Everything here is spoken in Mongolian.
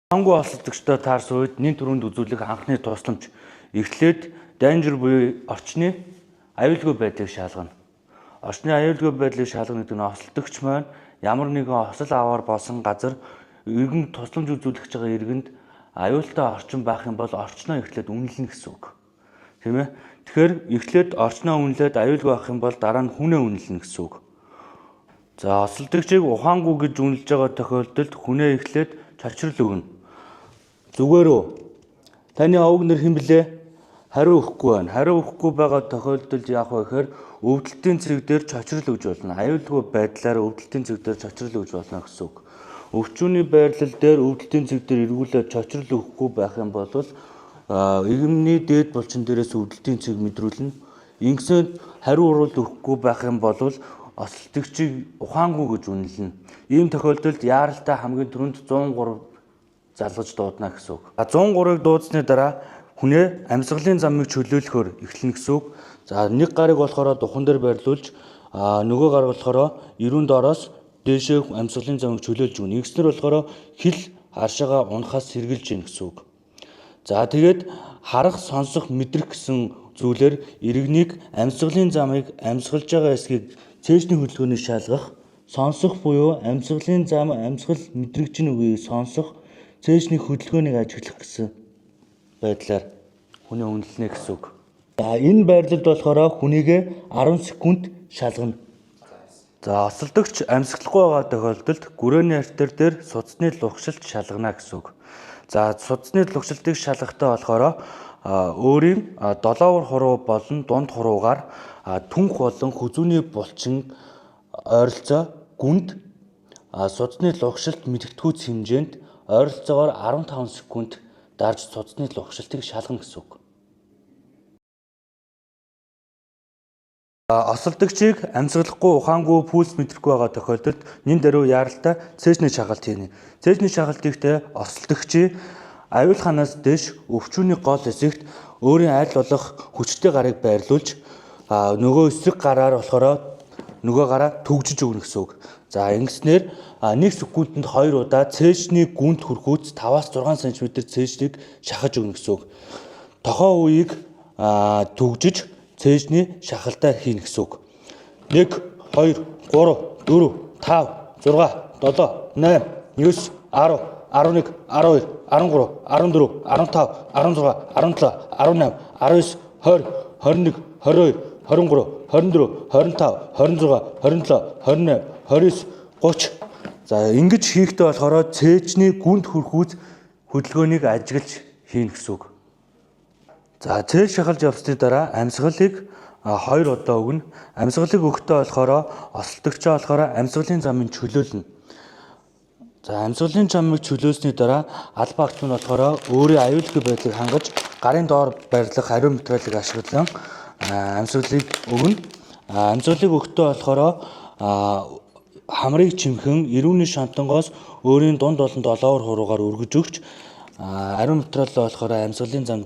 Хангу осолдогчтой таарсан үед нийт түрүүнд үзүүлэх анхны тусламж эхлээд danger буюу орчны аюулгүй байдлыг шалгана. Орчны аюулгүй байдлыг шалгана гэдэг нь осолдогч маань ямар нэгэн осол аваар болсон газар иргэн тусламж үзүүлэх байгаа иргэнд аюултай орчин байх юм бол орчноо эхлээд үнэлнэ гэсэн үг. Тийм ээ. Тэгэхээр эхлээд орчноо үнэлээд аюулгүй байх юм бол дараа нь хүнээ үнэлнэ гэсэн үг. За осолдогчийг ухаангүй гэж үнэлж байгаа тохиолдолд хүнээ эхлээд чочрол өгнө. Зүгээрөө таны овг нэр хэн блэ? Хариу өгөхгүй байна. Хариу өгөхгүй байгаа тохиолдолд яах вэ гэхээр өвдөлтийн цэг дээр чочрол өгж болно. Аюулгүй байдлаар өвдөлтийн цэг дээр чочрол өгж болно гэсэн үг. Өвчүүний байрлал дээр өвдөлтийн цэг дээр эргүүлээд чочрол өгөхгүй байх юм бол игэмний дээд булчин дээрээс өвдөлтийн цэг мэдрүүлнэ. Ингэсэнд хариу уралд өгөхгүй байх юм бол осолдогчийг ухаангүй гэж үнэлнэ. Ийм тохиолдолд яаралтай хамгийн түрүүнд 103 залгаж дуудана гэсэн үг. 103-ыг дуудсны дараа хүнээ амьсгалын замыг чөлөөлөхөөр эхэлнэ гэсэн үг. За нэг гарыг болохоор духан дээр байрлуулж нөгөө гар болохоор эрүүн доороос дээшээ амьсгалын замыг чөлөөлж өгнө. Ингэснээр болохоор хил харшаага унахаас сэргийлж гин гэсэн үг. За тэгээд харах, сонсох, мэдрэх гэсэн зүйлээр иргэнийг амьсгалын замыг амьсгалж байгаа эсгийг цээжний хөдөлгөөний шалгах, сонсох буюу амьсгалын зам, амьсгал мэдрэгжин үгийг сонсох, цээжний хөдөлгөөнийг ажиглах гэсэн байдлаар хүнээ үнэлнэ гэсэн үг. За энэ байрлалд болохоор хүнийгээ 10 секунд шалгана. За осолдогч амьсгалахгүй байгаа тохиолдолд гүрээний артер дээр судасны лугшилт шалгана гэсэн үг. За судасны лугшилтыг шалгахдаа болохоор өөрийн долоовор хуруу болон дунд хуруугаар түнх болон хүзүүний булчин ойролцоо гүнд судасны лугшилт мэдэгдэхүйц хэмжээнд ойролцоогоор 15 секунд дарж судасны лугшилтыг шалгана гэсэн үг. Осолдогчийг амьсгалахгүй, ухаангүй, пульс мэдрэхгүй байгаа тохиолдолд нэн даруй яаралтай цээжний шагалт хийнэ. Цээжний шагалт хийхдээ осолдогчийг аюул ханаас дэш өвчүүний гол хэсэгт өөрийн аль болох хүчтэй гарыг байрлуулж нөгөө эсрэг гараар болохоор нөгөө гараа төгжиж өгнө гэсэн үг. За ингэснээр 1 секундэд 2 удаа цээжний гүнд хүрхүүц 5-6 см цээжнийг шахаж өгнө гэсэн үг. Тохоо үеийг төгжиж цээжний шахалтаа хийнэ гэсэн үг. 1 2 3 4 5 6 7 8 9 10 11 12 13 14 15 16 17 18 19 20 21 22 23 24 25 26 27 28 29 30. За ингэж хийхдээ болохоор цээжний гүнд хүрхүүц хөдөлгөөнийг ажиглаж хийнэ гэсэн үг. За цээж шахалж явсны дараа амьсгалыг 2 удаа өгнө. Амьсгалыг өгөхдөө болохоор осолдогчоо болохоор амьсгалын замыг чөлөөлнө. За амьсгалын замыг чөлөөсний дараа алба агч нь болохоор өөрийн аюулгүй байдлыг хангаж гарын доор байрлах ариун материалыг ашиглан амьсгалыг өгнө. Амьсгалыг өгөхдөө болохоор хамрыг чимхэн эрүүний шантангоос өөрийн дунд болон долоовор хуруугаар өргөж өгч ариун материал болохоор амьсгалын зам